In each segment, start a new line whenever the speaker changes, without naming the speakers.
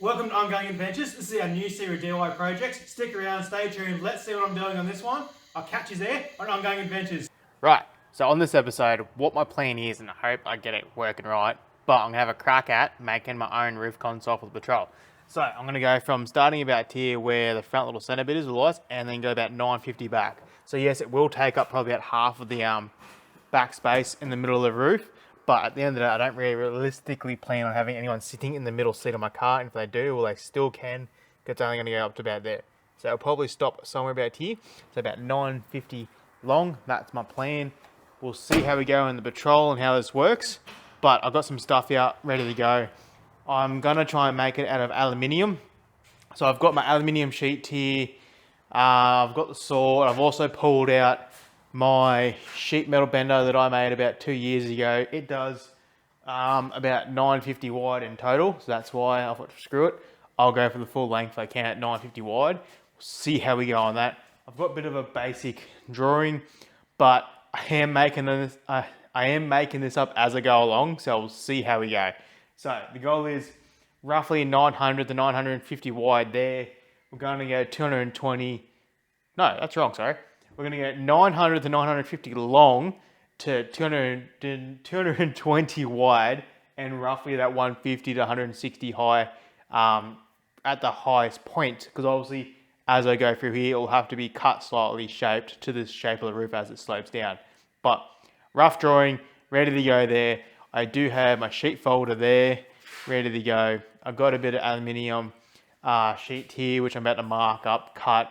Welcome to Ongoing Adventures. This is our new series of DIY projects. Stick around, stay tuned. Let's see what I'm doing on this one. I'll catch you there on Ongoing Adventures.
Right, so on this episode, what my plan is, and I hope I get it working right, but I'm going to have a crack at making my own roof console for the Patrol. So I'm going to go from starting about here where the front little centre bit is with lights, and then go about 950 back. So yes, it will take up probably about half of the back space in the middle of the roof, but at the end of the day, I don't really realistically plan on having anyone sitting in the middle seat of my car, and if they do, well, they still can, because it's only going to go up to about there. So I'll probably stop somewhere about here, so about 950 long. That's my plan. We'll see how we go in the Patrol and how this works, but I've got some stuff out ready to go. I'm going to try and make it out of aluminium. So I've got my aluminium sheet here. I've got the saw. I've also pulled out my sheet metal bender that I made about 2 years ago. It does about 950 wide in total, so that's why I thought, screw it, I'll go for the full length if I can at 950 wide. We'll see how we go on that. I've got a bit of a basic drawing, but I am making this up as I go along, so we'll see how we go. So the goal is roughly 900 to 950 wide there. We're going to go 220. No, that's wrong, sorry. We're going to go 900 to 950 long to 220 wide, and roughly that 150 to 160 high at the highest point, because obviously as I go through here, it will have to be cut slightly shaped to the shape of the roof as it slopes down. But rough drawing, ready to go there. I do have my sheet folder there, ready to go. I've got a bit of aluminium sheet here, which I'm about to mark up, cut,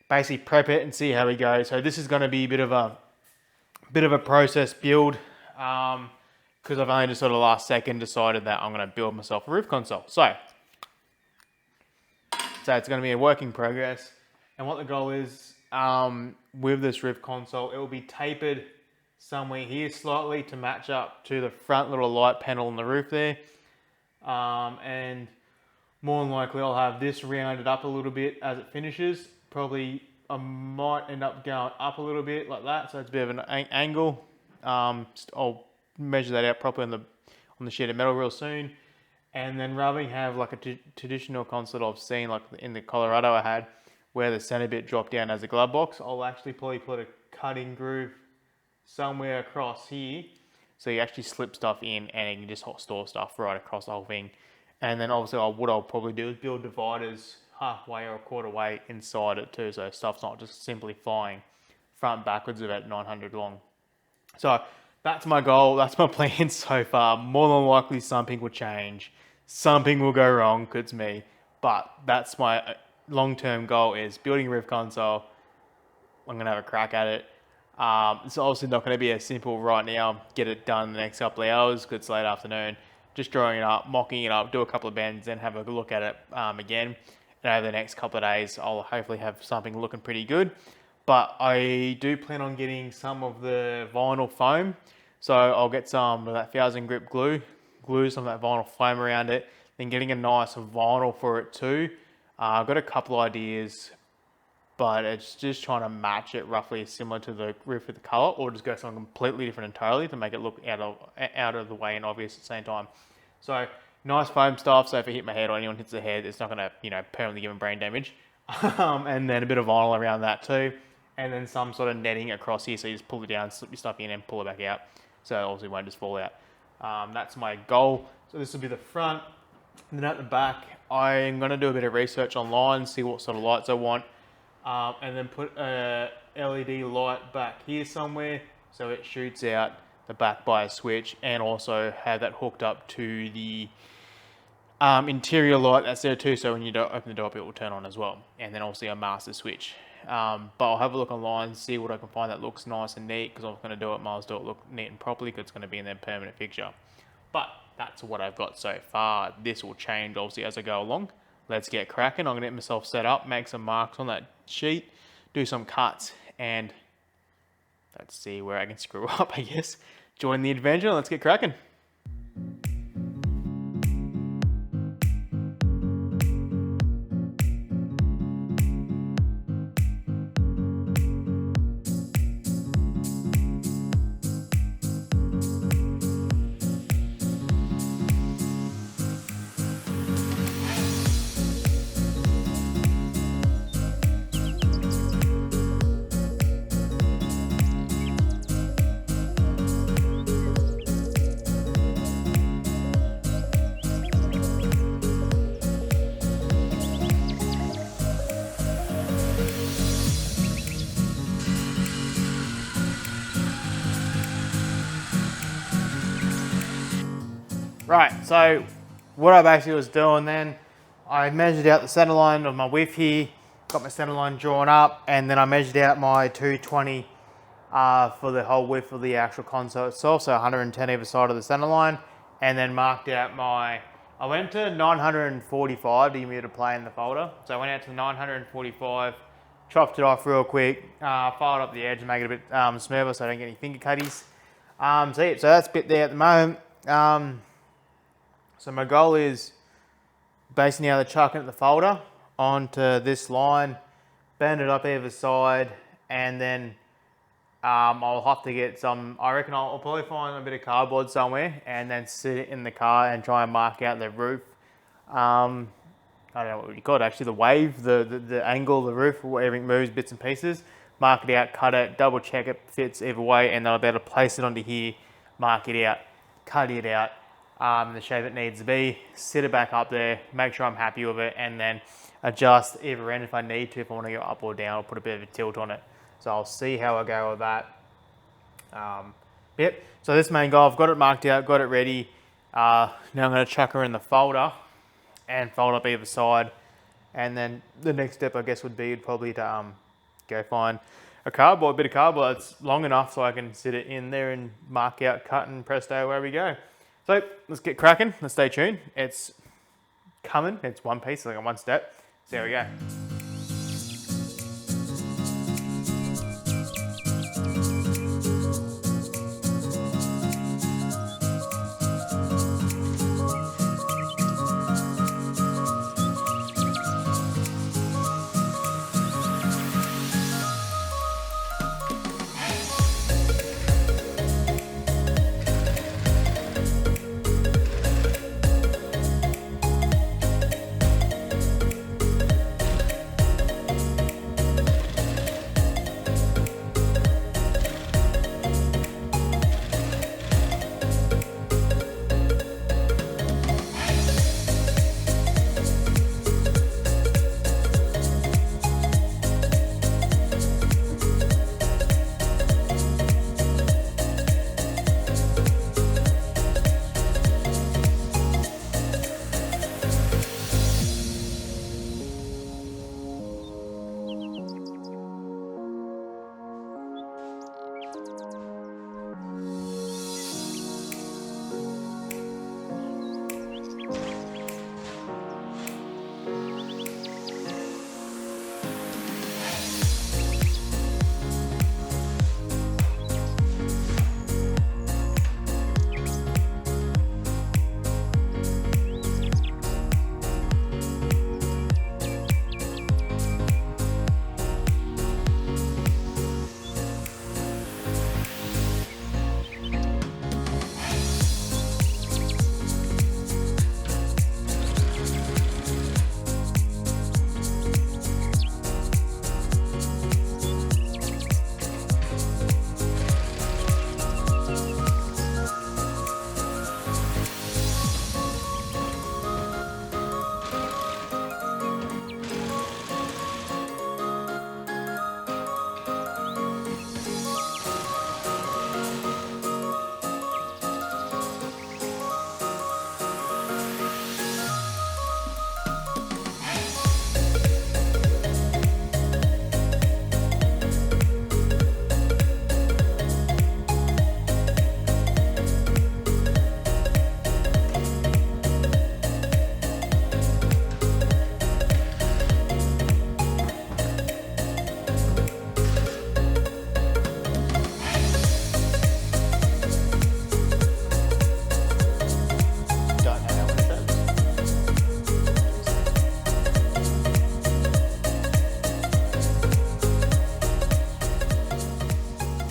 basically prep it and see how we go. So this is going to be a bit of a process build, because I've only just sort of last second decided that I'm going to build myself a roof console. So it's going to be a work in progress. And what the goal is with this roof console, it will be tapered somewhere here slightly to match up to the front little light panel on the roof there. And more than likely I'll have this rounded up a little bit as it finishes. Probably I might end up going up a little bit like that, so it's a bit of an angle. I'll measure that out properly on the sheet of metal real soon. And then rather than have like a traditional console I've seen like in the Colorado I had, where the center bit dropped down as a glove box, I'll actually probably put a cutting groove somewhere across here, so you actually slip stuff in and you can just store stuff right across the whole thing. And then obviously what I'll probably do is build dividers halfway or a quarter way inside it too, so stuff's not just simply flying front backwards about 900 long. So that's my goal, that's my plan so far. More than likely something will change, something will go wrong, because it's me, but that's my long-term goal, is building a roof console. I'm going to have a crack at it. It's obviously not going to be as simple right now, get it done in the next couple of hours because it's late afternoon. Just drawing it up, mocking it up, do a couple of bends, then have a look at it again. And over the next couple of days, I'll hopefully have something looking pretty good. But I do plan on getting some of the vinyl foam. So I'll get some of that 1000 grip glue some of that vinyl foam around it, then getting a nice vinyl for it too. I've got a couple ideas, but it's just trying to match it roughly similar to the roof with the color, or just go something completely different entirely to make it look out of the way and obvious at the same time. So nice foam stuff, so if I hit my head or anyone hits their head, it's not going to, permanently give them brain damage. And then a bit of vinyl around that too, and then some sort of netting across here, so you just pull it down, slip your stuff in and pull it back out, so it obviously won't just fall out. That's my goal. So this will be the front. And then at the back, I'm going to do a bit of research online, see what sort of lights I want, and then put a LED light back here somewhere so it shoots out the back by a switch, and also have that hooked up to the interior light that's there too, so when you open the door up, it will turn on as well. And then obviously a master switch. But I'll have a look online, see what I can find that looks nice and neat, because I'm going to do it, might as well do it look neat and properly, because it's going to be in their permanent fixture. But that's what I've got so far. This will change obviously as I go along. Let's get cracking. I'm going to get myself set up, make some marks on that sheet, do some cuts, and let's see where I can screw up, I guess. Join the adventure, let's get cracking. Right, so what I basically was doing then, I measured out the center line of my width here, got my center line drawn up, and then I measured out my 220 for the whole width of the actual console itself, so 110 either side of the center line, and then marked out my, I went to 945 to give me to play in the folder, so I went out to 945, chopped it off real quick, filed up the edge and make it a bit smoother so I don't get any finger cutties. So that's a bit there at the moment. So my goal is basically now to chuck it at the folder onto this line, bend it up either side, and then I'll have to get some, I reckon I'll probably find a bit of cardboard somewhere and then sit it in the car and try and mark out the roof. I don't know what you call it actually, the wave, the angle of the roof, where everything moves, bits and pieces. Mark it out, cut it, double check it fits either way, and then I'll be able to place it onto here, mark it out, cut it out, the shape it needs to be, sit it back up there, make sure I'm happy with it, and then adjust either end if I need to, if I want to go up or down, I'll put a bit of a tilt on it. So I'll see how I go with that. Yep, so this main goal, I've got it marked out, got it ready. Now I'm going to chuck her in the folder and fold up either side. And then the next step, I guess, would be probably to go find a cardboard, bit of cardboard that's long enough so I can sit it in there and mark out, cut, and presto, where we go. So let's get cracking. Let's stay tuned. It's coming. It's one piece, like one step. So there we go.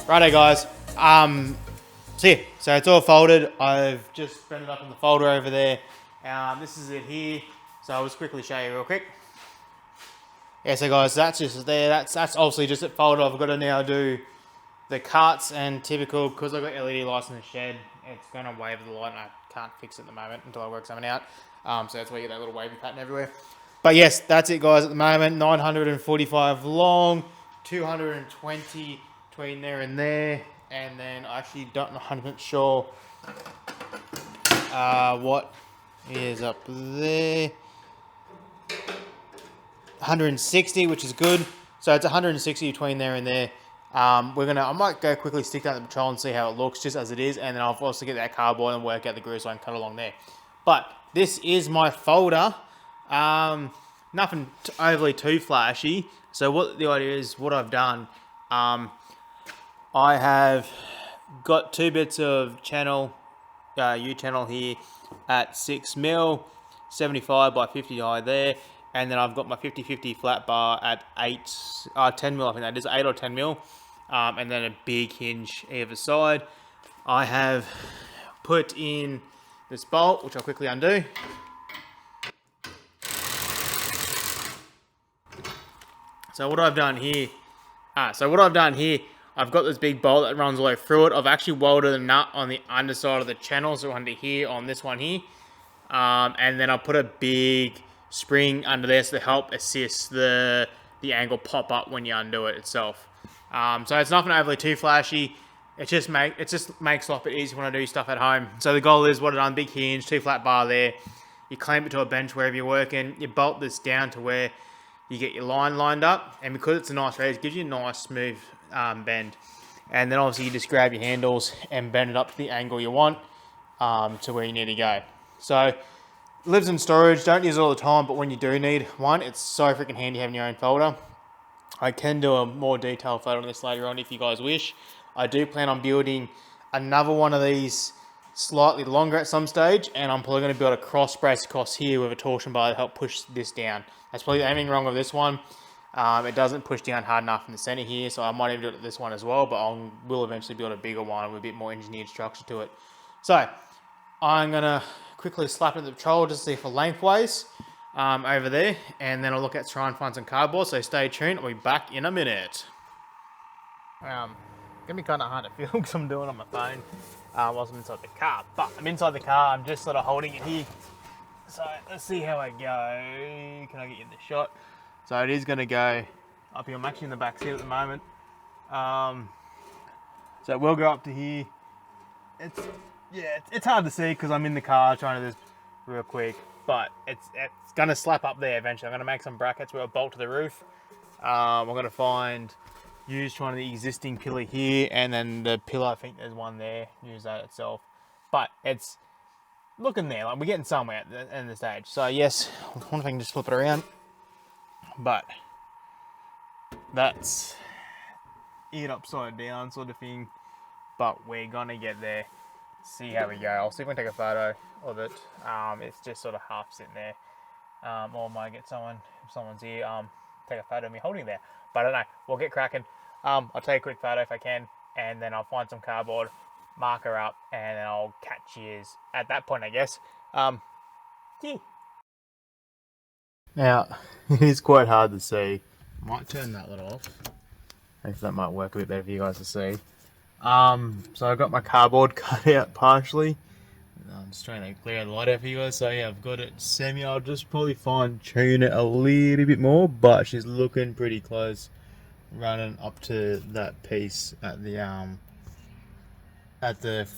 Righto guys, so it's all folded. I've just bent it up in the folder over there. This is it here. So I'll just quickly show you real quick. Yeah, so guys, that's just there. That's obviously just it folded. I've got to now do the cuts, and typical, because I've got LED lights in the shed, it's going to wave the light and I can't fix it at the moment until I work something out. So that's why you get that little wavy pattern everywhere. But yes, that's it guys at the moment. 945 long, 220 between there, and then I actually don't know 100% sure what is up there. 160, which is good. So it's 160 between there and there. I might go quickly stick that in the patrol and see how it looks just as it is, and then I'll also get that cardboard and work out the groove so I can cut along there. But this is my folder. Nothing overly too flashy. So what the idea is, what I've done, I have got 2 bits of channel, U-channel here at 6mm, 75 by 50 high there. And then I've got my 50-50 flat bar at 10mm, I think that is 8 or 10mm. And then a big hinge either side. I have put in this bolt, which I'll quickly undo. So what I've done here, I've got this big bolt that runs all the way through it. I've actually welded a nut on the underside of the channel, so under here on this one here. And then I'll put a big spring under there to help assist the angle pop up when you undo it itself. So it's nothing overly too flashy. It just makes life a bit easier when I do stuff at home. So the goal is what I've done: big hinge, 2 flat bar there. You clamp it to a bench wherever you're working. You bolt this down to where you get your line lined up, and because it's a nice raise, it gives you a nice smooth bend. And then obviously you just grab your handles and bend it up to the angle you want to where you need to go. So lives in storage, don't use it all the time, but when you do need one, it's so freaking handy having your own folder. I can do a more detailed photo on this later on if you guys wish. I do plan on building another one of these slightly longer at some stage, and I'm probably going to build a cross brace across here with a torsion bar to help push this down. That's probably anything wrong with this one. It doesn't push down hard enough in the center here, so I might even do it at this one as well, but I will eventually build a bigger one with a bit more engineered structure to it. So I'm going to quickly slap it in the patrol just to see for lengthways over there, and then I'll look at try and find some cardboard, so stay tuned. I'll be back in a minute. Gonna be kind of hard to film because I'm doing it on my phone whilst I'm inside the car, but I'm inside the car, I'm just sort of holding it here. So let's see how I go. Can I get you in the shot? So it is going to go up here. I'm actually in the back seat at the moment. So it will go up to here. It's hard to see because I'm in the car trying to do this real quick, but it's going to slap up there eventually. I'm going to make some brackets where I'll bolt to the roof. I'm going to use one of the existing pillar here, and then the pillar, I think there's one there, use that itself. But it's looking there, like we're getting somewhere at the end of the stage. So yes, I wonder if I can just flip it around. But that's it upside down sort of thing. But we're gonna get there. See how we go. I'll see if I can take a photo of it. It's just sort of half sitting there. Or I might get someone, if someone's here, take a photo of me holding it there. But I don't know, we'll get cracking. I'll take a quick photo if I can, and then I'll find some cardboard, mark her up, and then I'll catch you at that point, I guess. Yeah. Now, it is quite hard to see. Might turn that little off. Hopefully that might work a bit better for you guys to see. So I've got my cardboard cut out partially. I'm just trying to clear the light out for you guys. So yeah, I've got it semi. I'll just probably fine tune it a little bit more, but she's looking pretty close, running up to that piece at the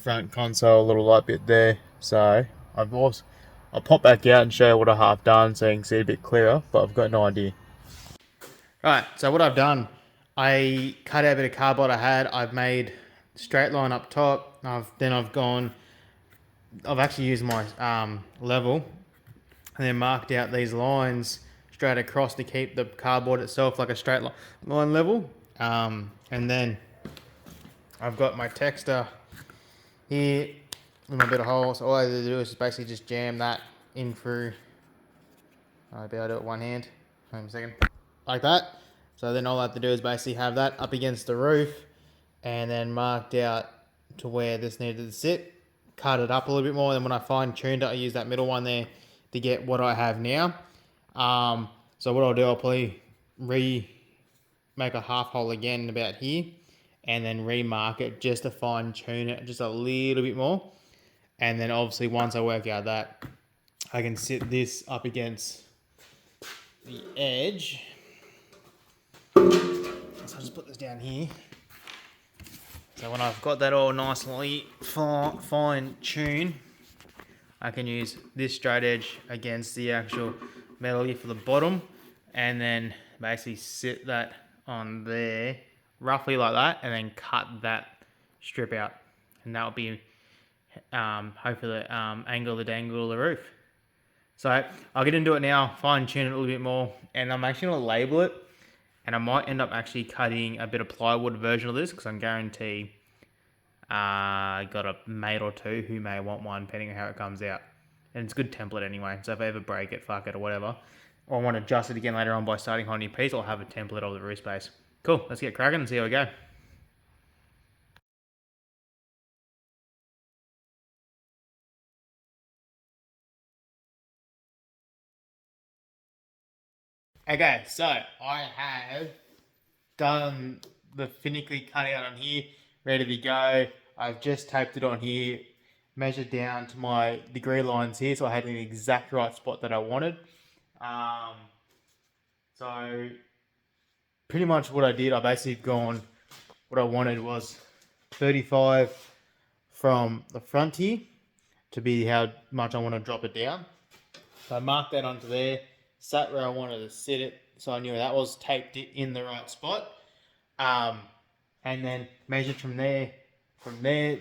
front console, little light bit there. So I'll pop back out and show you what I have done so you can see a bit clearer, but I've got no idea. Right, so what I've done, I cut out a bit of cardboard I had. I've made a straight line up top. I've actually used my level and then marked out these lines straight across to keep the cardboard itself like a straight line level. And then I've got my texter here with my bit of holes. All I have to do is basically just jam that in through. I'll be able to do it with one hand. Hang on a second. Like that. So then all I have to do is basically have that up against the roof and then marked out to where this needed to sit. Cut it up a little bit more, and then when I fine tuned it, I use that middle one there to get what I have now. So what I'll do, I'll probably make a half hole again about here, and then remark it just to fine tune it just a little bit more. And then obviously once I work out that, I can sit this up against the edge. So I'll just put this down here. So when I've got that all nicely fine tuned, I can use this straight edge against the actual metal here for the bottom, and then basically sit that on there, roughly like that, and then cut that strip out. And that'll be hopefully the angle the dangle of the roof. So I'll get into it now, fine tune it a little bit more, and I'm actually going to label it, and I might end up actually cutting a bit of plywood version of this, because I'm guarantee I got a mate or two who may want one, depending on how it comes out. And it's a good template anyway, so if I ever break it, fuck it, or whatever, or I want to adjust it again later on by starting on a new piece, I'll have a template of the roof space. Cool, let's get cracking and see how we go. Okay, so I have done the finicky cut out on here, ready to go. I've just taped it on here, measured down to my degree lines here, so I had the exact right spot that I wanted. So pretty much what I did, I basically gone, what I wanted was 35 from the front here to be how much I want to drop it down. So I marked that onto there, sat where I wanted to sit it, so I knew that was, taped it in the right spot, and then measured from there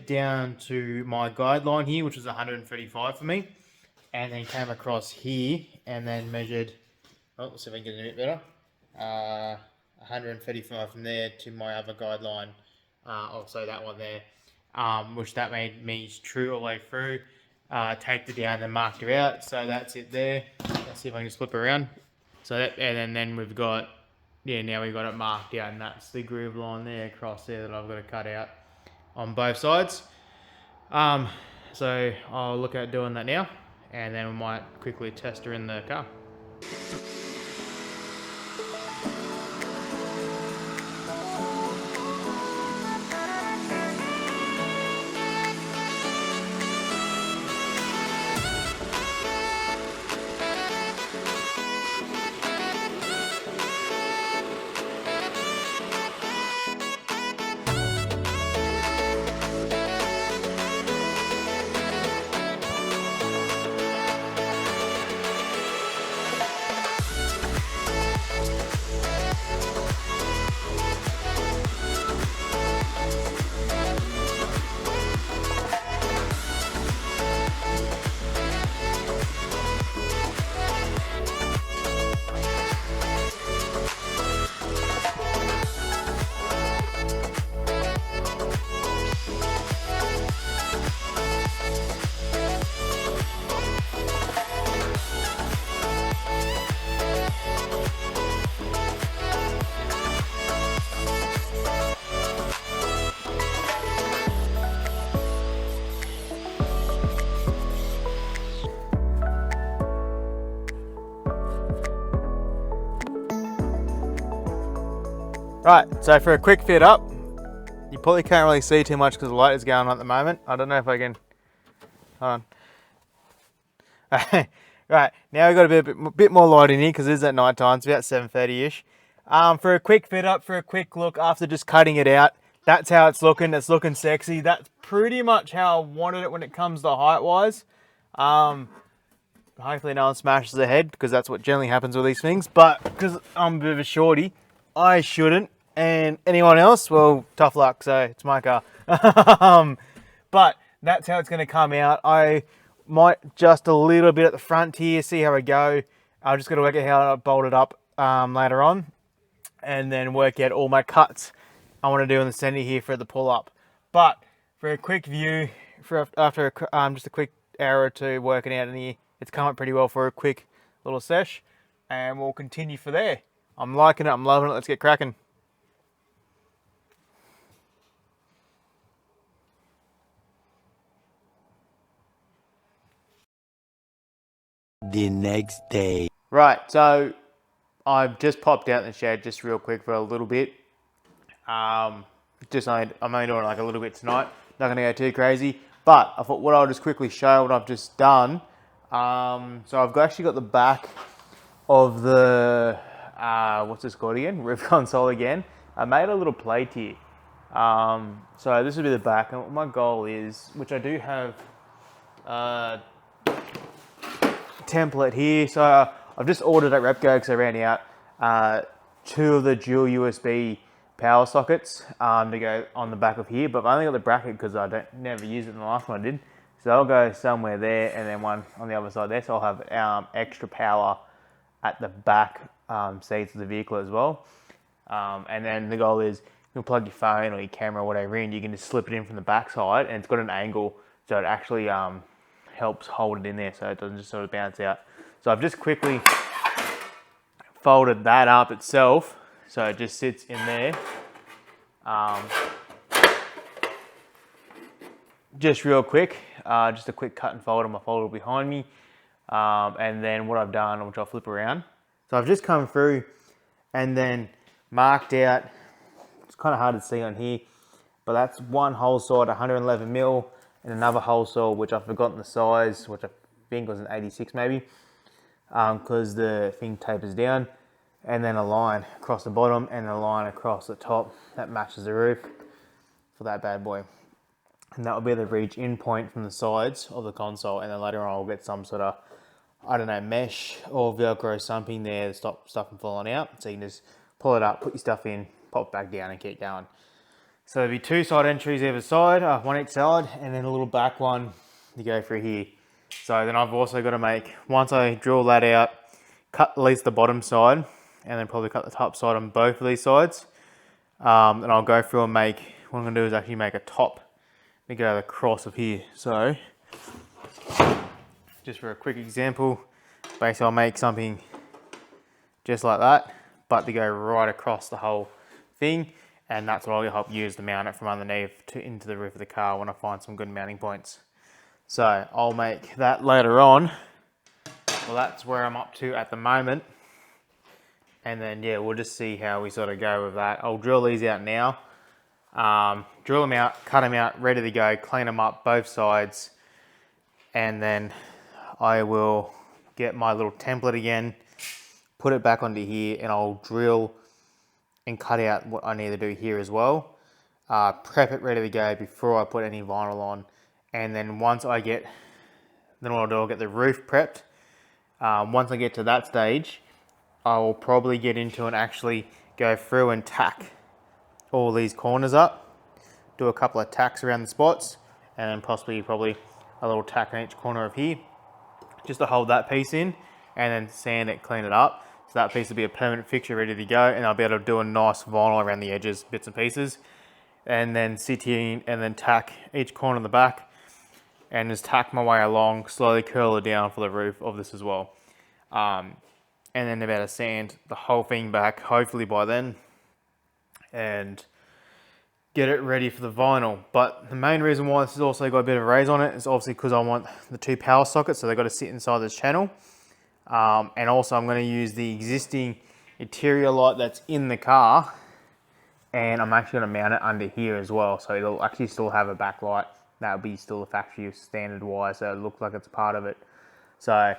down to my guideline here, which was 135 for me, and then came across here and then measured, let's see if I can get it a bit better, 135 from there to my other guideline, also that one there, which that made me true all the way through. Taped it down and marked her out, so that's it there. Let's see if I can just flip her around. So that, and then we've got, now we've got it marked out, and that's the groove line there across there that I've got to cut out on both sides. So I'll look at doing that now, and then we might quickly test her in the car. Right, so for a quick fit up, you probably can't really see too much because the light is going on at the moment. I don't know if I can, hold on. Right, now we've got a bit more light in here because it is at night time. It's about 7:30ish. For a quick fit up, for a quick look after just cutting it out, that's how it's looking. It's looking sexy. That's pretty much how I wanted it when it comes to height wise. Hopefully no one smashes their head because that's what generally happens with these things. But because I'm a bit of a shorty, I shouldn't. And anyone else, well, tough luck. So it's my car. But that's how it's going to come out. I might just a little bit at the front here, see how I go. I'll just got to work out how I bolt it up later on, and then work out all my cuts I want to do in the center here for the pull up. But for a quick view, after just a quick hour or two working out in here, it's come up pretty well for a quick little sesh, and we'll continue for there. I'm liking it. I'm loving it. Let's get cracking.
The next day.
Right, so I've just popped out in the shed just real quick for a little bit. I'm only doing like a little bit tonight. Not going to go too crazy. But I thought what I'll just quickly show what I've just done. So I've actually got the back of the, what's this called again? Roof console again. I made a little plate here. So this will be the back. And what my goal is, which I do have template here. So I've just ordered at Repco because I ran out 2 of the dual USB power sockets to go on the back of here, but I've only got the bracket because I never used it in the last one I did. So I'll go somewhere there and then one on the other side there. So I'll have extra power at the back seats of the vehicle as well. And then the goal is you'll plug your phone or your camera or whatever in, you can just slip it in from the back side, and it's got an angle so it actually helps hold it in there so it doesn't just sort of bounce out. So I've just quickly folded that up itself so it just sits in there. Just real quick, just a quick cut and fold on my folder behind me. And then what I've done, which I'll flip around. So I've just come through and then marked out, it's kind of hard to see on here, but that's one hole saw at 111 mil and another hole saw, which I've forgotten the size, which I think was an 86 maybe, because the thing tapers down, and then a line across the bottom and a line across the top that matches the roof for that bad boy. And that will be the reach in point from the sides of the console, and then later on I'll get some sort of, I don't know, mesh or Velcro something there to stop stuff from falling out. So you can just pull it up, put your stuff in, pop it back down and keep going. So there'll be 2 side entries either side, one each side, and then a little back one to go through here. So then I've also got to make, once I drill that out, cut at least the bottom side, and then probably cut the top side on both of these sides. And I'll go through and make, what I'm going to do is actually make a top. Let me go across of here. So, just for a quick example, basically I'll make something just like that, but to go right across the whole thing, and that's what I'll help use to mount it from underneath into the roof of the car when I find some good mounting points. So I'll make that later on. Well, that's where I'm up to at the moment. And then yeah, we'll just see how we sort of go with that. I'll drill these out now. Drill them out, cut them out, ready to go, clean them up both sides, and then I will get my little template again, put it back onto here, and I'll drill and cut out what I need to do here as well. Prep it ready to go before I put any vinyl on, and then once I get, then what I'll do, I'll get the roof prepped. Once I get to that stage, I will probably get into and actually go through and tack all these corners up, do a couple of tacks around the spots, and then probably a little tack on each corner of here, just to hold that piece in, and then sand it, clean it up. So that piece will be a permanent fixture ready to go, and I'll be able to do a nice vinyl around the edges, bits and pieces, and then sit here and then tack each corner in the back, and just tack my way along, slowly curl it down for the roof of this as well. And then about to sand the whole thing back, hopefully by then, and get it ready for the vinyl. But the main reason why this has also got a bit of a raise on it is obviously because I want the 2 power sockets, so they've got to sit inside this channel. And also I'm going to use the existing interior light that's in the car, and I'm actually going to mount it under here as well, so it'll actually still have a backlight. That'll be still a factory standard wire, so it looks like it's a part of it. So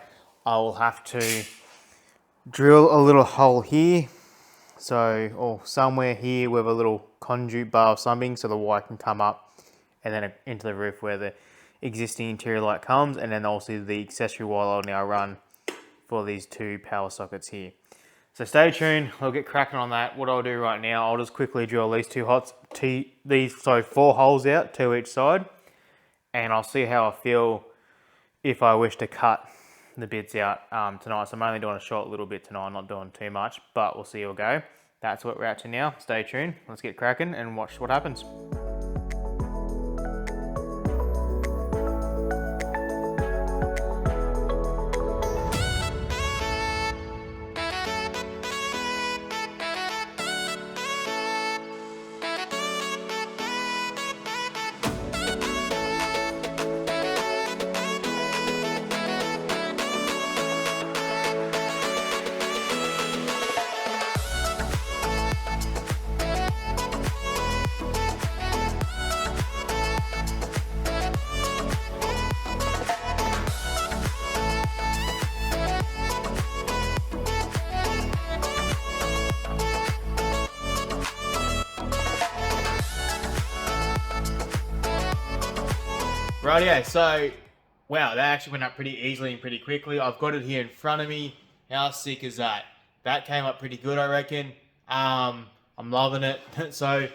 I will have to drill a little hole here, so, or somewhere here with a little conduit bar or something, so the wire can come up and then into the roof where the existing interior light comes, and then also the accessory wire I'll now run for these 2 power sockets here. So stay tuned, I'll get cracking on that. What I'll do right now, I'll just quickly drill these 4 holes out, 2 each side, and I'll see how I feel if I wish to cut the bits out tonight. So I'm only doing a short little bit tonight, I'm not doing too much, but we'll see how it go. That's what we're at to now. Stay tuned, let's get cracking and watch what happens. Rightio, so Wow, that actually went up pretty easily and pretty quickly. I've got it here in front of me. How sick is that? That came up pretty good, I reckon. I'm loving it. So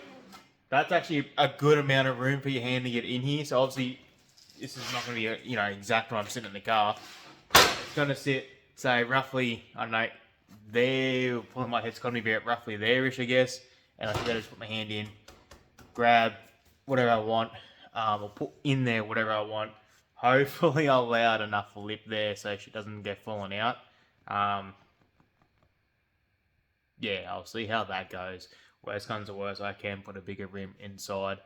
that's actually a good amount of room for your hand to get in here. So obviously, this is not going to be, exact when I'm sitting in the car. It's going to sit, say, roughly, I don't know, there. Pulling my head's going to be about roughly there-ish, I guess. And I can just put my hand in, grab whatever I want, or put in there whatever I want. Hopefully I'll allow it enough lip there so she doesn't get falling out. Yeah, I'll see how that goes. Worst comes to worst, I can put a bigger rim inside.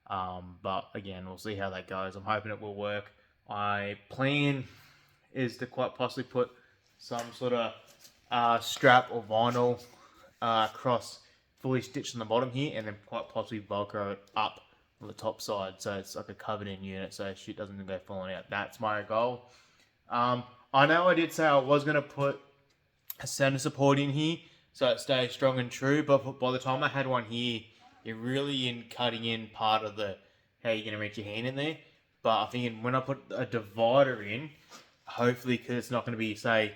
But again, we'll see how that goes. I'm hoping it will work. My plan is to quite possibly put some sort of strap or vinyl across, fully stitched on the bottom here, and then quite possibly Velcro it up on the top side, so it's like a covered in unit so shit doesn't go falling out. That's my goal. I know I did say I was going to put a center support in here so it stays strong and true, but by the time I had one here, you're really in cutting in part of the how you're going to reach your hand in there. But I'm thinking when I put a divider in, hopefully, because it's not going to be, say,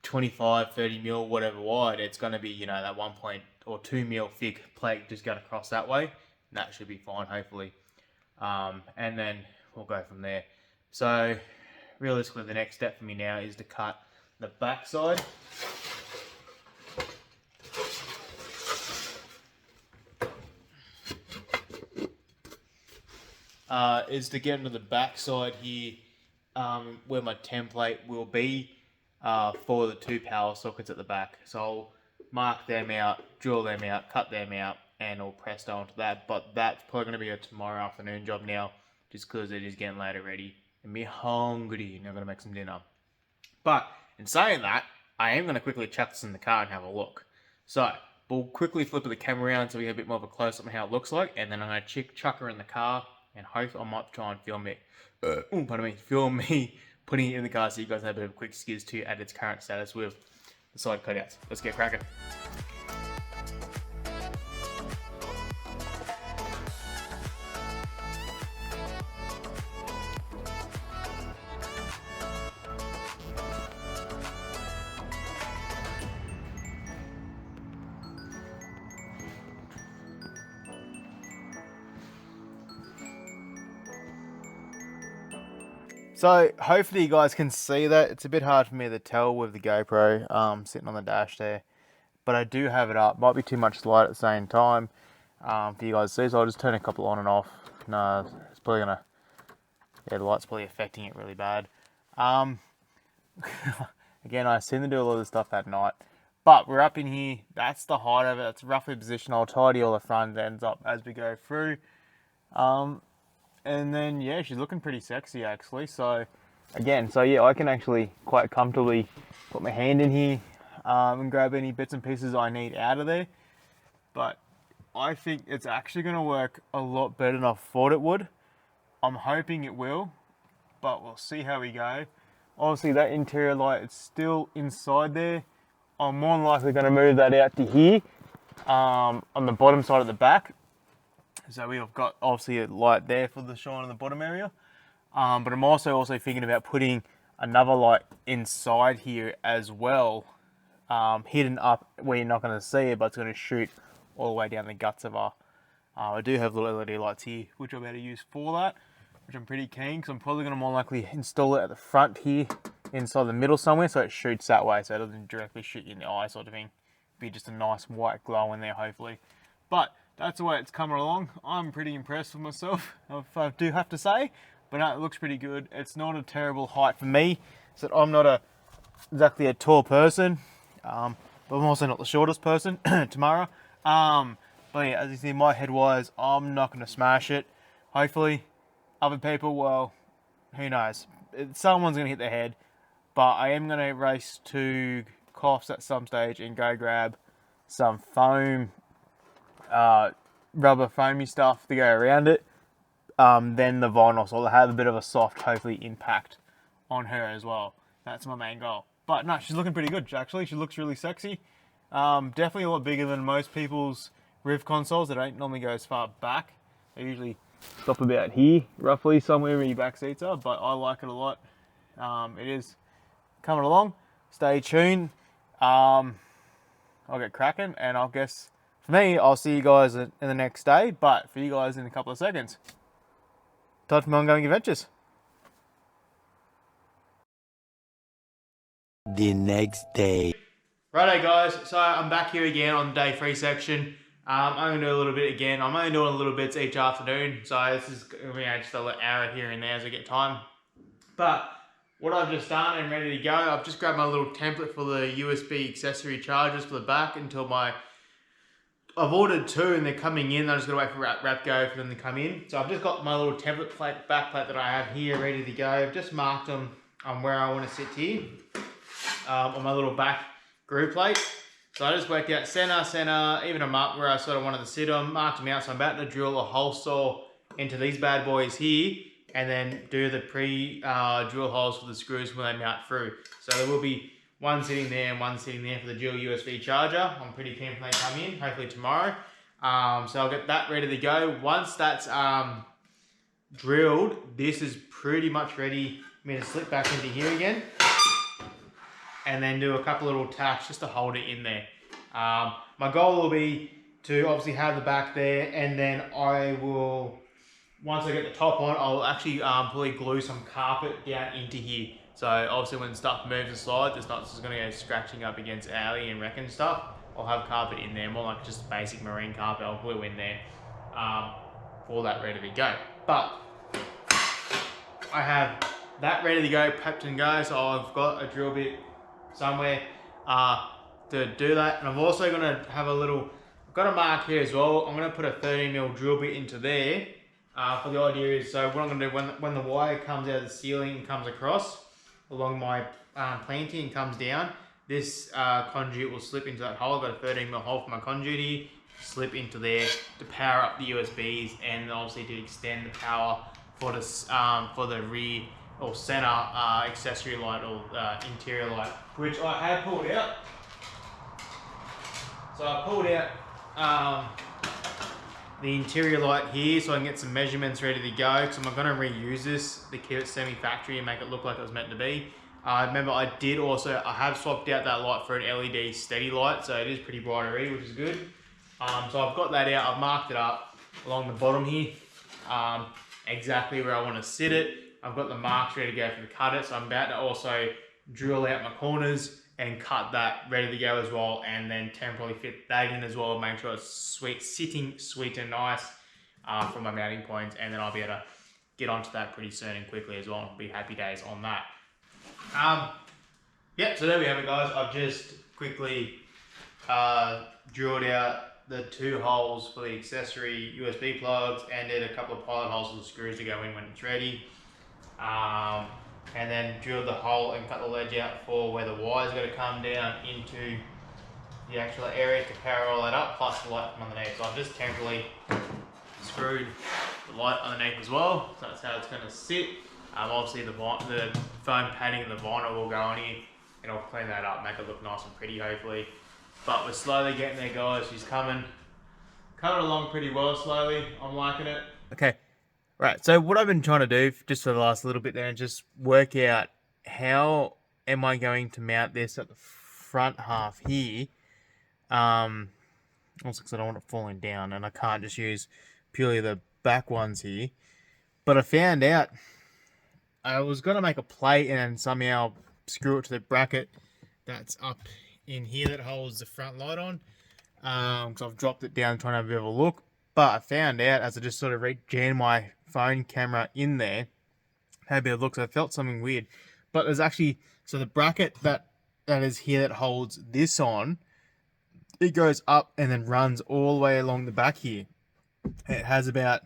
25, 30 mil, whatever wide, it's going to be, that 1.2 mil thick plate just going across that way. That should be fine, hopefully. And then we'll go from there. So, realistically, the next step for me now is to cut the back side. Is to get into the back side here, where my template will be for the two power sockets at the back. So I'll mark them out, drill them out, cut them out, and all pressed onto that. But that's probably going to be a tomorrow afternoon job now, just because it is getting late already. And me hungry, and I'm going to make some dinner. But in saying that, I am going to quickly chuck this in the car and have a look. So we'll quickly flip the camera around so we have a bit more of a close up on how it looks like, and then I'm going to chuck her in the car, and hopefully I might try and film it. Film me putting it in the car so you guys have a bit of a quick skizz to at its current status with the side cutouts. Let's get cracking. So hopefully you guys can see that. It's a bit hard for me to tell with the GoPro sitting on the dash there, but I do have it up. Might be too much light at the same time for you guys to see, so I'll just turn a couple on and off. No, it's probably gonna, the light's probably affecting it really bad. Again, I seem to do a lot of this stuff at night, but we're up in here. That's the height of it. That's roughly the position. I'll tidy all the front ends up as we go through. And then, yeah, she's looking pretty sexy, actually. So, again, I can actually quite comfortably put my hand in here and grab any bits and pieces I need out of there. But I think it's actually going to work a lot better than I thought it would. I'm hoping it will, but we'll see how we go. Obviously, that interior light is still inside there. I'm more than likely going to move that out to here on the bottom side of the back. So we've got obviously a light there for the shine in the bottom area. But I'm also thinking about putting another light inside here as well, hidden up where you're not going to see it, but it's going to shoot all the way down the guts of her. I do have little LED lights here, which I'm about to use for that, which I'm pretty keen, because I'm probably going to more likely install it at the front here, inside the middle somewhere, so it shoots that way, so it doesn't directly shoot you in the eye sort of thing. Be just a nice white glow in there, hopefully. But that's the way it's coming along. I'm pretty impressed with myself, if I do have to say. But no, it looks pretty good. It's not a terrible height for me. So I'm not exactly a tall person, but I'm also not the shortest person, Tamara. But yeah, as you see, my head-wise, I'm not going to smash it. Hopefully, other people, well, who knows. Someone's going to hit their head. But I am going to race to Coffs at some stage and go grab some foam, rubber foamy stuff to go around it. Then the vinyl, so I'll have a bit of a soft, hopefully, impact on her as well. That's my main goal. But no, she's looking pretty good, actually. She looks really sexy. Definitely a lot bigger than most people's Riv consoles. They don't normally go as far back. They usually stop about here, roughly somewhere where your back seats are, but I like it a lot. It is coming along. Stay tuned. I'll get cracking, and I guess for me, I'll see you guys in the next day, but for you guys in a couple of seconds. Todd from Ongoing Adventures.
The next day.
Righto guys, so I'm back here again on day 3 section. I'm going to do a little bit again. I'm only doing little bits each afternoon, so this is just a little hour here and there as I get time. But what I've just done and ready to go, I've just grabbed my little template for the USB accessory chargers for the back until I've ordered 2 and they're coming in. I'm just going to wait for Repco for them to come in. So I've just got my little template back plate that I have here ready to go. I've just marked them on where I want to sit here on my little back groove plate. So I just worked out center, even a mark where I sort of wanted to sit on, marked them out. So I'm about to drill a hole saw into these bad boys here and then do the drill holes for the screws when they mount through. So there will be one sitting there and one sitting there for the dual USB charger. I'm pretty keen when they come in, hopefully tomorrow. So I'll get that ready to go. Once that's drilled, this is pretty much ready for me to slip back into here again. And then do a couple little tacks just to hold it in there. My goal will be to obviously have the back there, and then I will, once I get the top on, I'll actually probably glue some carpet down into here. So obviously when stuff moves and slides, it's not just going to go scratching up against alley and wreck and stuff. I'll have carpet in there, more like just basic marine carpet. I'll glue in there for that ready to go. But I have that ready to go, prepped and go. So I've got a drill bit somewhere to do that, and I'm also going to have I've got a mark here as well. I'm going to put a 13mm drill bit into there for the idea is, so what I'm going to do when the wire comes out of the ceiling and comes across along my planting and comes down, this conduit will slip into that hole. I've got a 13mm hole for my conduit here, slip into there to power up the USBs, and obviously to extend the power for the rear or center accessory light or interior light, which I have pulled out. So I pulled out the interior light here so I can get some measurements ready to go, because I'm going to reuse this to keep it semi-factory and make it look like it was meant to be. Remember I have swapped out that light for an LED steady light, so it is pretty bright already, which is good. So I've got that out, I've marked it up along the bottom here, exactly where I want to sit it. I've got the marks ready to go for the cutter, so I'm about to also drill out my corners and cut that ready to go as well, and then temporarily fit that in as well, make sure it's sitting sweet and nice for my mounting points, and then I'll be able to get onto that pretty soon and quickly as well, and be happy days on that. So there we have it guys. I've just quickly drilled out the 2 holes for the accessory USB plugs and did a couple of pilot holes for the screws to go in when it's ready. And then drilled the hole and cut the ledge out for where the wire's going to come down into the actual area to power all that up, plus the light from underneath. So I've just temporarily screwed the light underneath as well, so that's how it's going to sit. Obviously the foam padding and the vinyl will go on here, and I'll clean that up, make it look nice and pretty hopefully. But we're slowly getting there guys. She's coming along pretty well slowly. I'm liking it. Okay. Right, so what I've been trying to do just for the last little bit there, just work out how am I going to mount this at the front half here. Also because I don't want it falling down, and I can't just use purely the back ones here. But I found out I was going to make a plate and then somehow screw it to the bracket that's up in here that holds the front light on. Because I've dropped it down trying to have a bit of a look. But I found out as I just sort of jammed my phone camera in there, had a bit of a look, so I felt something weird. But there's actually, so the bracket that is here that holds this on, it goes up and then runs all the way along the back here. It has about,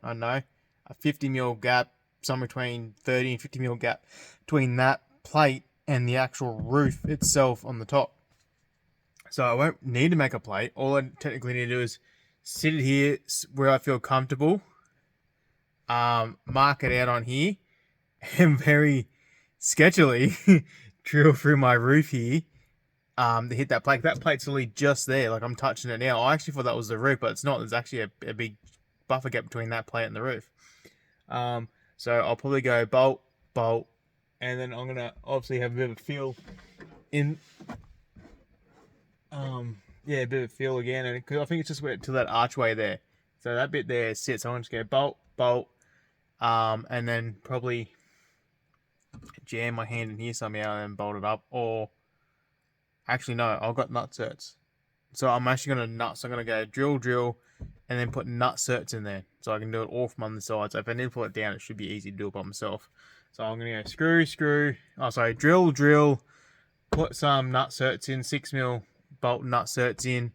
I don't know, a 50mm gap, somewhere between 30 and 50mm gap between that plate and the actual roof itself on the top. So I won't need to make a plate. All I technically need to do is sit it here where I feel comfortable, mark it out on here, and very sketchily drill through my roof here to hit that plate. That plate's really just there, like I'm touching it now. I actually thought that was the roof, but it's not. There's actually a big buffer gap between that plate and the roof. So I'll probably go bolt, bolt, and then I'm gonna obviously have a bit of a feel in. Yeah, a bit of feel again, and because I think it's just went to that archway there. So that bit there sits. So I'm just go bolt, bolt, and then probably jam my hand in here somehow and then bolt it up. Or actually, no, I've got nut certs. So I'm actually I'm gonna go drill, and then put nut certs in there, so I can do it all from on the side. So if I need to pull it down, it should be easy to do it by myself. So I'm gonna go drill, put some nut certs in, 6mm bolt nut certs in,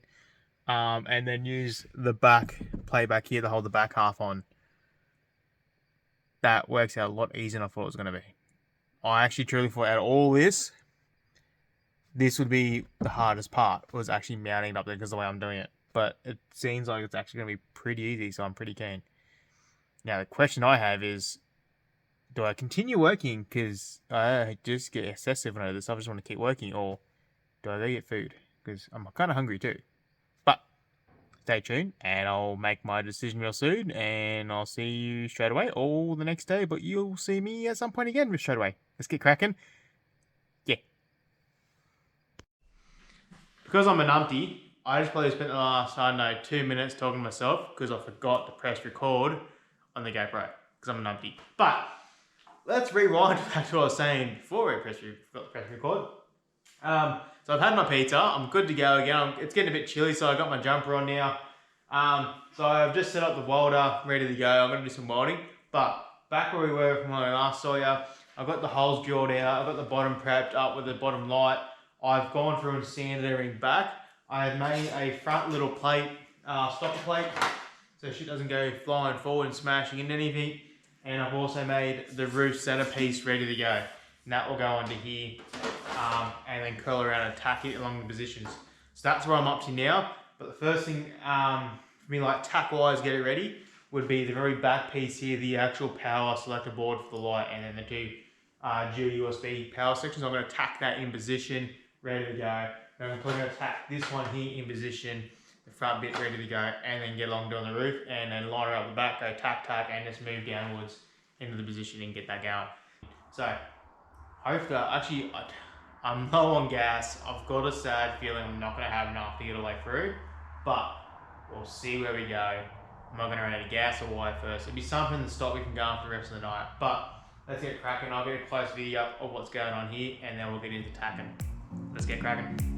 and then use the back play back here to hold the back half on. That works out a lot easier than I thought it was gonna be. I actually truly thought out of all this would be the hardest part, was actually mounting it up there because of the way I'm doing it. But it seems like it's actually going to be pretty easy, so I'm pretty keen. Now, the question I have is, do I continue working because I just get excessive and all this, I just want to keep working, or do I go get food? Because I'm kind of hungry too. But stay tuned, and I'll make my decision real soon, and I'll see you straight away, or the next day, but you'll see me at some point again straight away. Let's get cracking. Yeah. Because I'm a numpty, I just probably spent the last, 2 minutes talking to myself because I forgot to press record on the GoPro because I'm a numpty. But let's rewind back to what I was saying before I forgot to press record. So I've had my pizza. I'm good to go again. It's getting a bit chilly, so I got my jumper on now. So I've just set up the welder, ready to go. I'm going to do some welding. But back where we were from when I last saw you, I've got the holes drilled out. I've got the bottom prepped up with the bottom light. I've gone through and sanded everything back. I have made a front little plate, stopper plate, so shit doesn't go flying forward and smashing into anything. And I've also made the roof centerpiece ready to go. And that will go under here, and then curl around and tack it along the positions. So that's where I'm up to now. But the first thing for me, like tack-wise, get it ready, would be the very back piece here, the actual power selector board for the light, and then the two dual USB power sections. I'm going to tack that in position, ready to go. And I'm going to tack this one here in position, the front bit ready to go, and then get along doing the roof, and then line it up the back, go tack, and just move downwards into the position and get that going. So, hopefully, actually, I'm low on gas. I've got a sad feeling I'm not going to have enough to get all the way through, but we'll see where we go. I'm not going to run out of gas or wire first. It'll be something to stop me from going for the rest of the night. But let's get cracking. I'll get a close video of what's going on here, and then we'll get into tacking. Let's get cracking.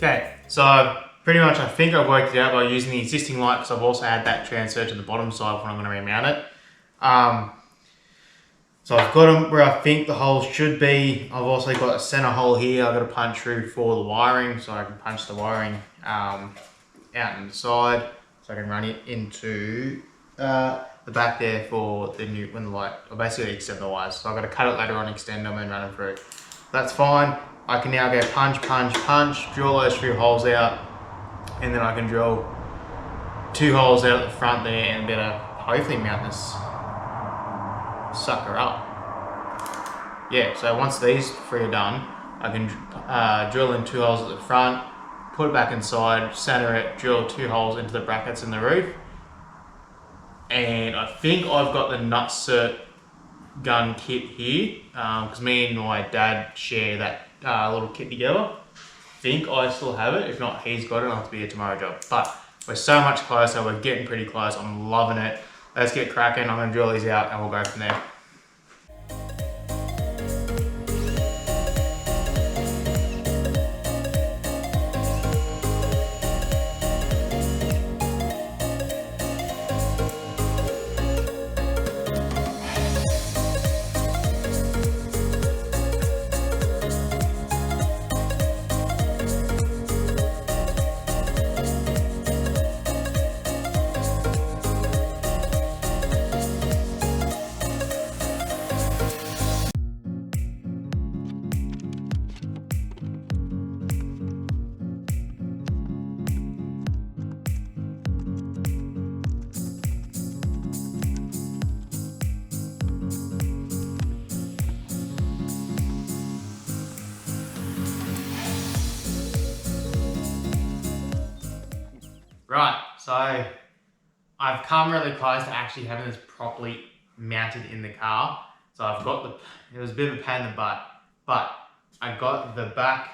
Okay, so pretty much I think I've worked it out by using the existing light because I've also had that transferred to the bottom side when I'm going to remount it. So I've got them where I think the holes should be. I've also got a center hole here I've got to punch through for the wiring, so I can punch the wiring out in the side, so I can run it into the back there for the new, when the light, or basically extend the wires. So I've got to cut it later on, extend them and run them through. That's fine. I can now go punch, punch, punch, drill those 3 holes out, and then I can drill 2 holes out at the front there and better hopefully mount this sucker up. Yeah, so once these 3 are done, I can drill in 2 holes at the front, put it back inside, center it, drill 2 holes into the brackets in the roof. And I think I've got the nut-cert gun kit here, because me and my dad share that little kit together. I think I still have it. If not, he's got it. It'll have to be a tomorrow job. But we're so much closer. We're getting pretty close. I'm loving it. Let's get cracking. I'm going to drill these out and we'll go from there. Right, so I've come really close to actually having this properly mounted in the car. So I've got it was a bit of a pain in the butt, but I got the back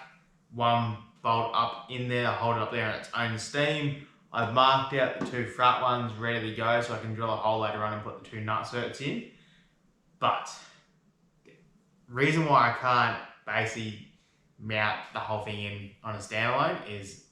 one bolt up in there, hold it up there on its own steam. I've marked out the 2 front ones ready to go so I can drill a hole later on and put the 2 nut-certs in. But reason why I can't basically mount the whole thing in on a standalone is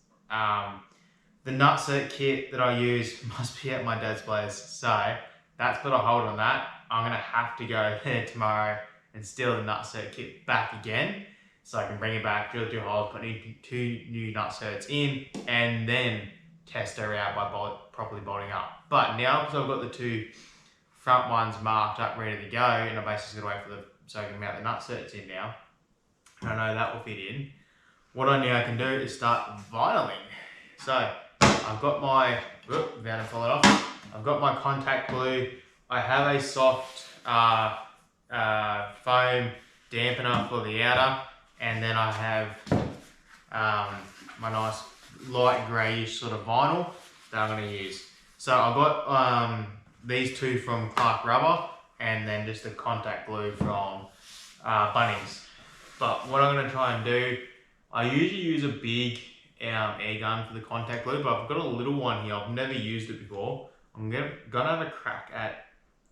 the nut-cert kit that I use must be at my dad's place, so that's put a hold on that. I'm going to have to go there tomorrow and steal the nut-cert kit back again, so I can bring it back, drill 2 holes, put 2 new nut-certs in, and then test her out by properly bolting up. But now, because I've got the 2 front ones marked up, ready to go, and I basically got to wait so I can mount the nut-certs in now, and I know that will fit in. What I now can do is start vinyling. So I've got my, about to fall it off. I've got my contact glue. I have a soft foam dampener for the outer, and then I have my nice light greyish sort of vinyl that I'm going to use. So I've got these 2 from Clark Rubber, and then just the contact glue from Bunnings. But what I'm going to try and do, I usually use a big air gun for the contact glue, but I've got a little one here. I've never used it before. I'm gonna have a crack at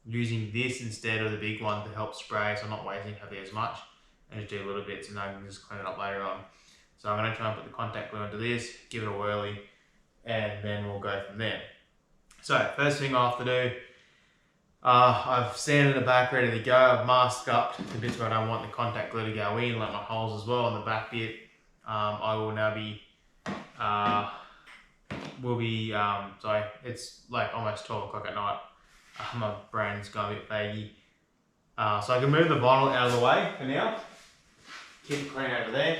using this instead of the big one to help spray, so I'm not wasting heavy as much, and just do little bits and I can just clean it up later on. So I'm gonna try and put the contact glue into this, give it a whirly, and then we'll go from there. So first thing I have to do, I've sanded the back ready to go. I've masked up the bits where I don't want the contact glue to go in, like my holes as well on the back bit. I will now be sorry, it's like almost 12 o'clock at night. My brain's gone a bit faggy. So I can move the vinyl out of the way for now. Keep it clean over there.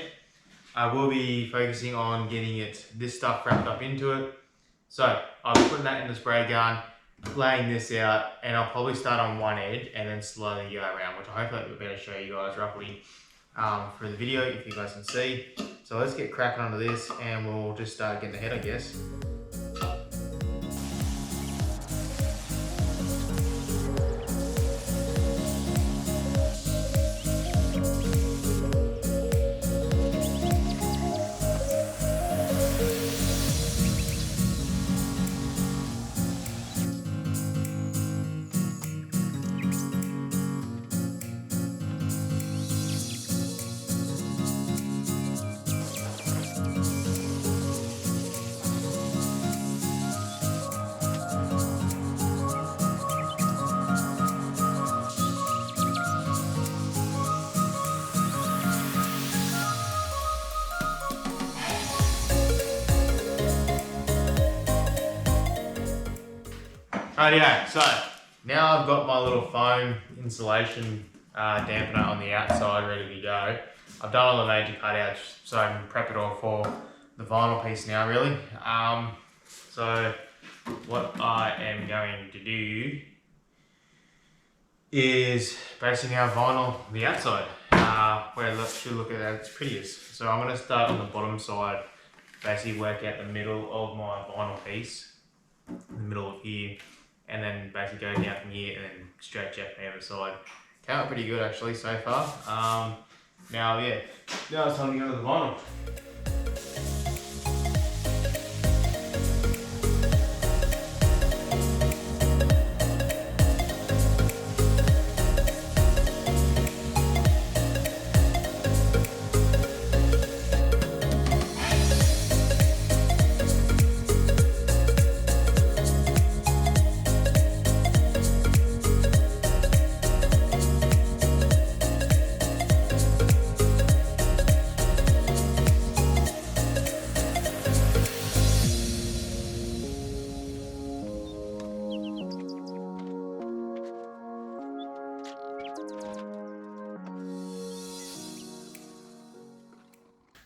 I will be focusing on getting this stuff wrapped up into it. So I'll be putting that in the spray gun, laying this out, and I'll probably start on one edge and then slowly go around, which I hopefully will better show you guys roughly for the video if you guys can see. So let's get cracking onto this and we'll just start getting ahead, I guess. Rightio, so now I've got my little foam insulation dampener on the outside ready to go. I've done all the major cutouts, so I can prep it all for the vinyl piece now really. So what I am going to do is basically now vinyl the outside, where it should look at its prettiest. So I'm going to start on the bottom side, basically work out the middle of my vinyl piece, in the middle of here, and then basically go down from here and then stretch out the other side. Came out pretty good actually so far. Now it's time to go to the vinyl.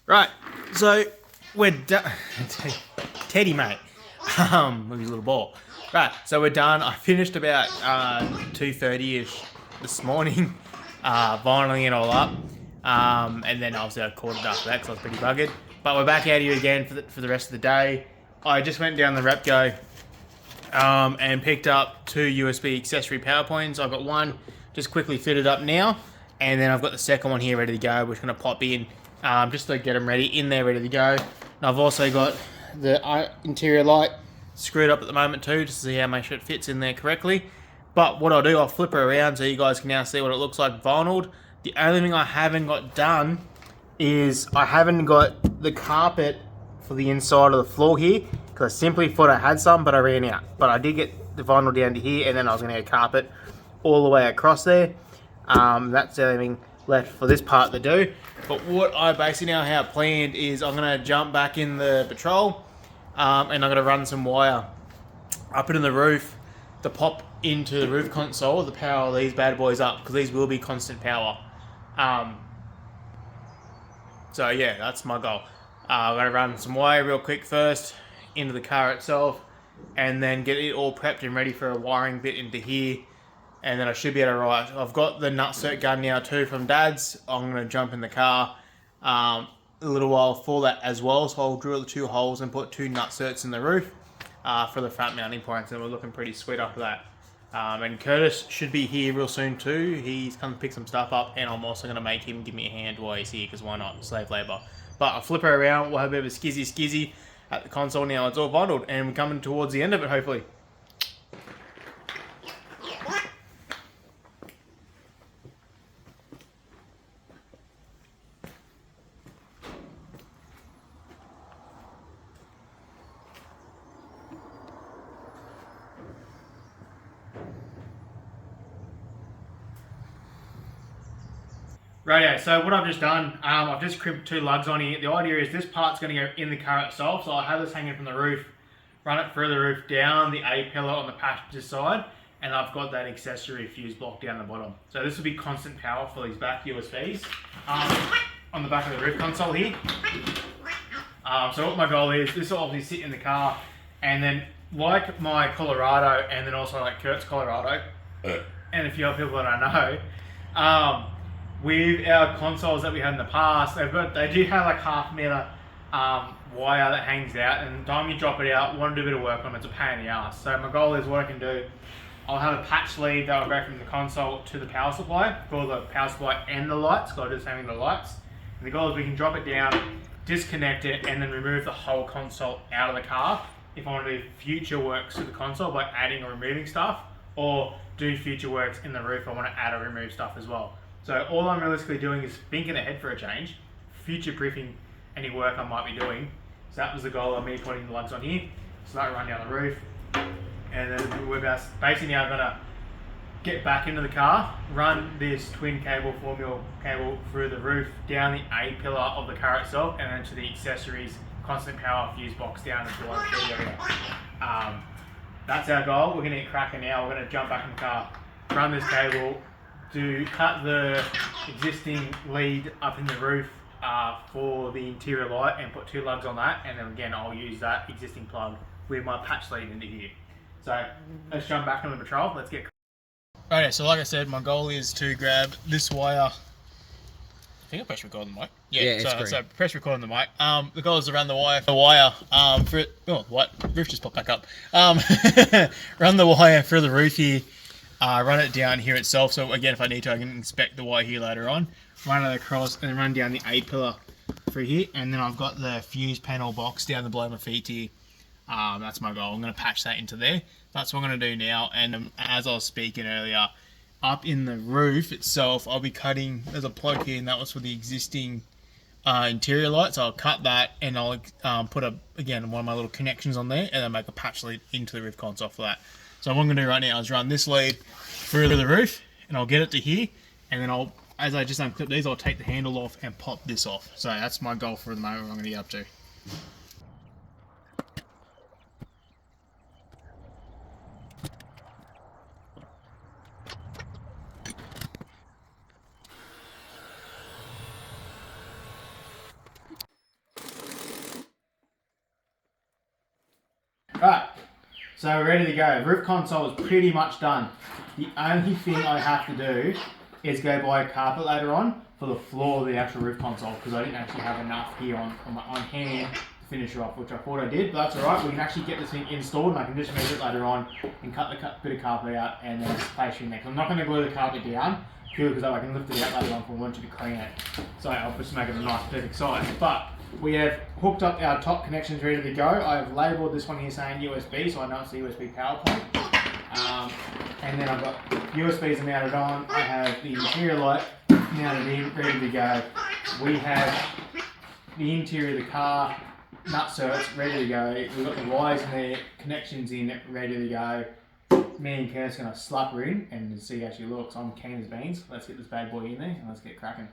Right, so we're done. Teddy, mate. With his little ball. Right, so we're done. I finished about 2:30ish this morning, vinyling it all up. And then obviously I caught it after that because I was pretty buggered. But we're back out here again for the rest of the day. I just went down the Repco and picked up 2 USB accessory power points. I've got one just quickly fitted up now. And then I've got the second one here ready to go. We're just going to pop in. Just to get them ready in there, ready to go. And I've also got the interior light screwed up at the moment too, just to see how make sure it fits in there correctly. But what I'll do, I'll flip her around so you guys can now see what it looks like vinyled. The only thing I haven't got done is I haven't got the carpet for the inside of the floor here, because I simply thought I had some, but I ran out. But I did get the vinyl down to here, and then I was going to get carpet all the way across there. That's the only thing left for this part to do. But what I basically now have planned is I'm going to jump back in the patrol, and I'm going to run some wire up into the roof to pop into the roof console to power these bad boys up, because these will be constant power. So yeah, that's my goal. I'm going to run some wire real quick first into the car itself, and then get it all prepped and ready for a wiring bit into here. And then I should be able to write. I've got the nutcert gun now too from Dad's. I'm going to jump in the car a little while for that as well. So I'll drill the 2 holes and put 2 nutcerts in the roof for the front mounting points. And we're looking pretty sweet after that. And Curtis should be here real soon too. He's come to pick some stuff up. And I'm also going to make him give me a hand while he's here, because why not? Slave labour. But I'll flip her around. We'll have a bit of a skizzy at the console now. It's all vinyled. And we're coming towards the end of it, hopefully. Right, so what I've just done, I've just crimped 2 lugs on here. The idea is this part's going to go in the car itself, so I'll have this hanging from the roof, run it through the roof down the A-pillar on the passenger side, and I've got that accessory fuse block down the bottom. So this will be constant power for these back USBs on the back of the roof console here. So what my goal is, this will obviously sit in the car, and then like my Colorado, and then also like Kurt's Colorado, and a few other people that I know, with our consoles that we had in the past, they do have like 1/2 meter wire that hangs out, and the time you drop it out, want to do a bit of work on it, it's a pain in the ass. So my goal is, what I can do, I'll have a patch lead that will go from the console to the power supply, for the power supply and the lights, because I do the same thing with the lights. And the goal is we can drop it down, disconnect it, and then remove the whole console out of the car if I want to do future works to the console by adding or removing stuff, or do future works in the roof, I want to add or remove stuff as well. So all I'm realistically doing is thinking ahead for a change, future-proofing any work I might be doing. So that was the goal of me putting the lugs on here. So that run down the roof, and then we're basically now going to get back into the car, run this twin cable, 4mm cable through the roof, down the A-pillar of the car itself, and then to the accessories, constant power fuse box down into the area. that's our goal. We're going to get cracking now. We're going to jump back in the car, run this cable, to cut the existing lead up in the roof for the interior light and put 2 lugs on that, and then again I'll use that existing plug with my patch lead into here. So let's jump back on the patrol. Let's get. Right, so like I said, my goal is to grab this wire. I think I press record on the mic. Yeah, so press record on the mic. The goal is to run the wire for it. Oh, what? Roof just popped back up. Run the wire through the roof here. Run it down here itself. So again, if I need to, I can inspect the wire here later on. Run it across and then run down the A pillar through here, and then I've got the fuse panel box down the below my feet here. That's my goal. I'm going to patch that into there. That's what I'm going to do now. And as I was speaking earlier, up in the roof itself, I'll be cutting. There's a plug here, and that was for the existing interior light. So I'll cut that, and I'll put one of my little connections on there, and then make a patch lead into the roof console for that. So what I'm going to do right now is run this lead through the roof, and I'll get it to here, and then as I just unclip these, I'll take the handle off and pop this off. So that's my goal for the moment. What I'm going to get up to. Right, so we're ready to go. Roof console is pretty much done. The only thing I have to do is go buy a carpet later on for the floor of the actual roof console, because I didn't actually have enough here on hand to finish it off, which I thought I did, but that's alright. We can actually get this thing installed, and I can just measure it later on and cut the bit of carpet out and then just place it in there. I'm not going to glue the carpet down, purely because I can lift it out later on if I want you to clean it. So I'll just make it a nice perfect size. But we have hooked up our top connections ready to go. I've labelled this one here saying USB, so I know it's the USB power plug. And then I've got USBs mounted on. I have the interior light mounted in, ready to go. We have the interior of the car, nut certs ready to go. We've got the wires in there, connections in, ready to go. Me and Kurt's going to slap her in and see how she looks. I'm keen as beans. Let's get this bad boy in there and let's get cracking.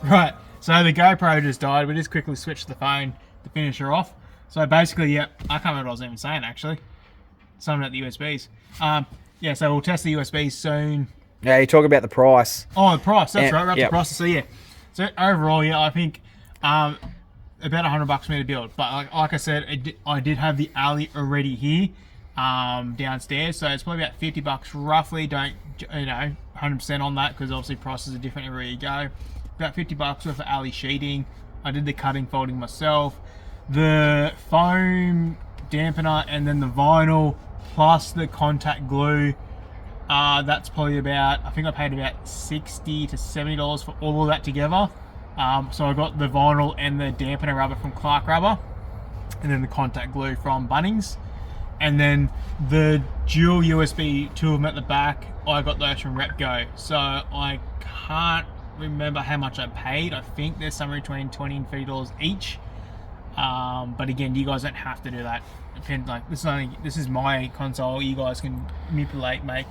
Right, so the GoPro just died. We just quickly switched the phone to finish her off. So basically, yeah, I can't remember what I was even saying actually. Something about the USBs. Yeah, so we'll test the USBs soon.
Yeah, you talk about the price.
Oh, the price, that's right, we're up
yep.
to price. So yeah, so overall, yeah, I think about $100 for me to build. But like I said, I did have the alley already here downstairs, so it's probably about $50 roughly. Don't, 100% on that, because obviously prices are different everywhere you go. About $50 worth of alley sheeting. I did the cutting folding myself. The foam dampener and then the vinyl plus the contact glue. That's probably about, I think I paid about $60 to $70 for all of that together. So I got the vinyl and the dampener rubber from Clark Rubber, and then the contact glue from Bunnings. And then the dual USB, 2 of them at the back, I got those from Repco. So I can't remember how much I paid. I think they're somewhere between $20 and $30 each. But again, you guys don't have to do that. This is my console. You guys can manipulate, make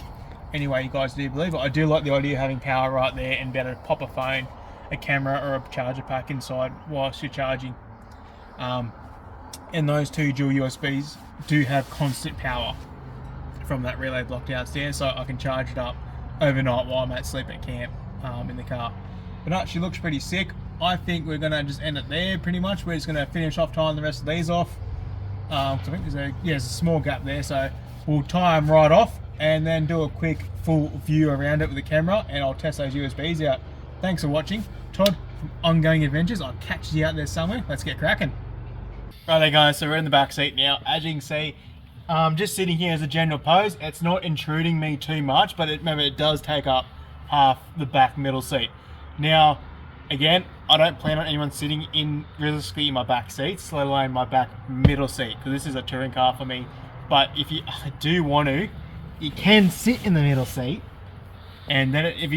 any way you guys do believe it. I do like the idea of having power right there and be able to pop a phone, a camera, or a charger pack inside whilst you're charging. And those 2 dual USBs do have constant power from that relay block downstairs, so I can charge it up overnight while I'm at sleep at camp in the car. But no, she looks pretty sick. I think we're gonna just end it there pretty much. We're just gonna finish off tying the rest of these off. I think there's a small gap there, so we'll tie them right off and then do a quick full view around it with the camera, and I'll test those USBs out. Thanks for watching. Todd from Ongoing Adventures. I'll catch you out there somewhere. Let's get cracking. Right, guys, so we're in the back seat now. As you can see, just sitting here as a general pose. It's not intruding me too much, but remember, it does take up half the back middle seat. Now, again, I don't plan on anyone sitting in realistically in my back seats, let alone my back middle seat, because this is a touring car for me. But if you do want to, you can sit in the middle seat, and then if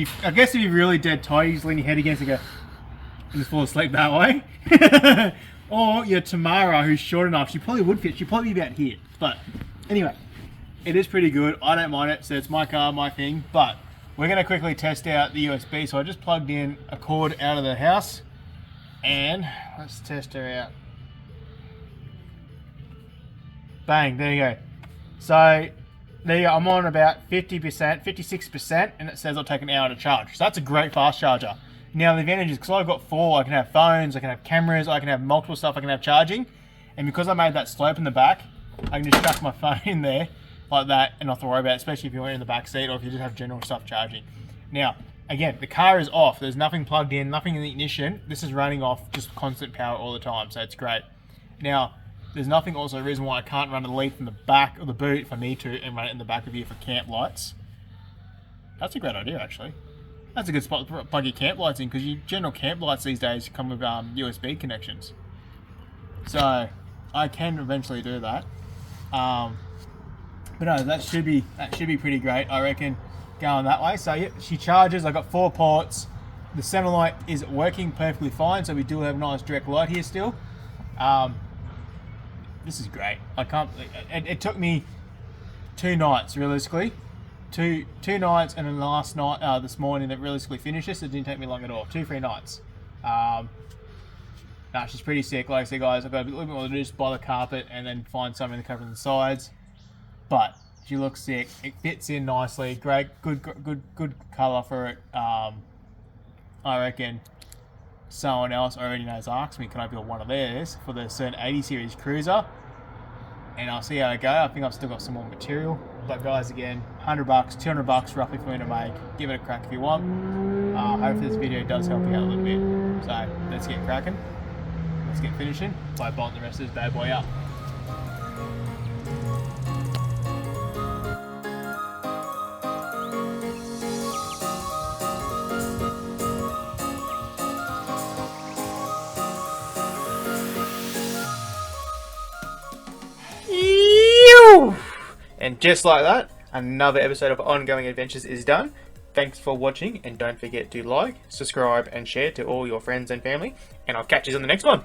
you're really dead tired, you just lean your head against it and go, and just fall asleep that way. Or your Tamara, who's short enough, she probably would fit. She'd probably be about here. But anyway, it is pretty good. I don't mind it. So it's my car, my thing. But we're going to quickly test out the USB. So I just plugged in a cord out of the house. And let's test her out. Bang, there you go. So there you go. I'm on about 50%, 56%. And it says it'll take an hour to charge. So that's a great fast charger. Now the advantage is because I've got 4, I can have phones, I can have cameras, I can have multiple stuff, I can have charging. And because I made that slope in the back, I can just chuck my phone in there like that and not have to worry about it, especially if you're in the back seat or if you just have general stuff charging. Now, again, the car is off. There's nothing plugged in, nothing in the ignition. This is running off just constant power all the time, so it's great. Now, there's nothing also a reason why I can't run a lead from the back of the boot if I need to and run it in the back of here for camp lights. That's a great idea, actually. That's a good spot to plug your camp lights in, because your general camp lights these days come with USB connections. So I can eventually do that. But no, that should be pretty great, I reckon, going that way. So yeah, she charges. I got 4 ports. The center light is working perfectly fine, so we do have a nice direct light here still. This is great. I can't. It took me 2 nights realistically. Two nights, and then last night, this morning, that realistically finished this. It didn't take me long at all. 2-3 nights. Nah, she's pretty sick. Like I said, guys, I've got a little bit more to do, just buy the carpet and then find something to cover on the sides. But she looks sick. It fits in nicely. Great, good color for it. I reckon someone else already knows asked me, can I build one of theirs for the certain 80 series cruiser? And I'll see how I go. I think I've still got some more material. But guys, again, $100, $200 roughly for me to make. Give it a crack if you want. Hopefully this video does help you out a little bit. So let's get cracking. Let's get finishing by bolting the rest of this bad boy up. And just like that, another episode of Ongoing Adventures is done. Thanks for watching, and don't forget to like, subscribe, and share to all your friends and family. And I'll catch you on the next one.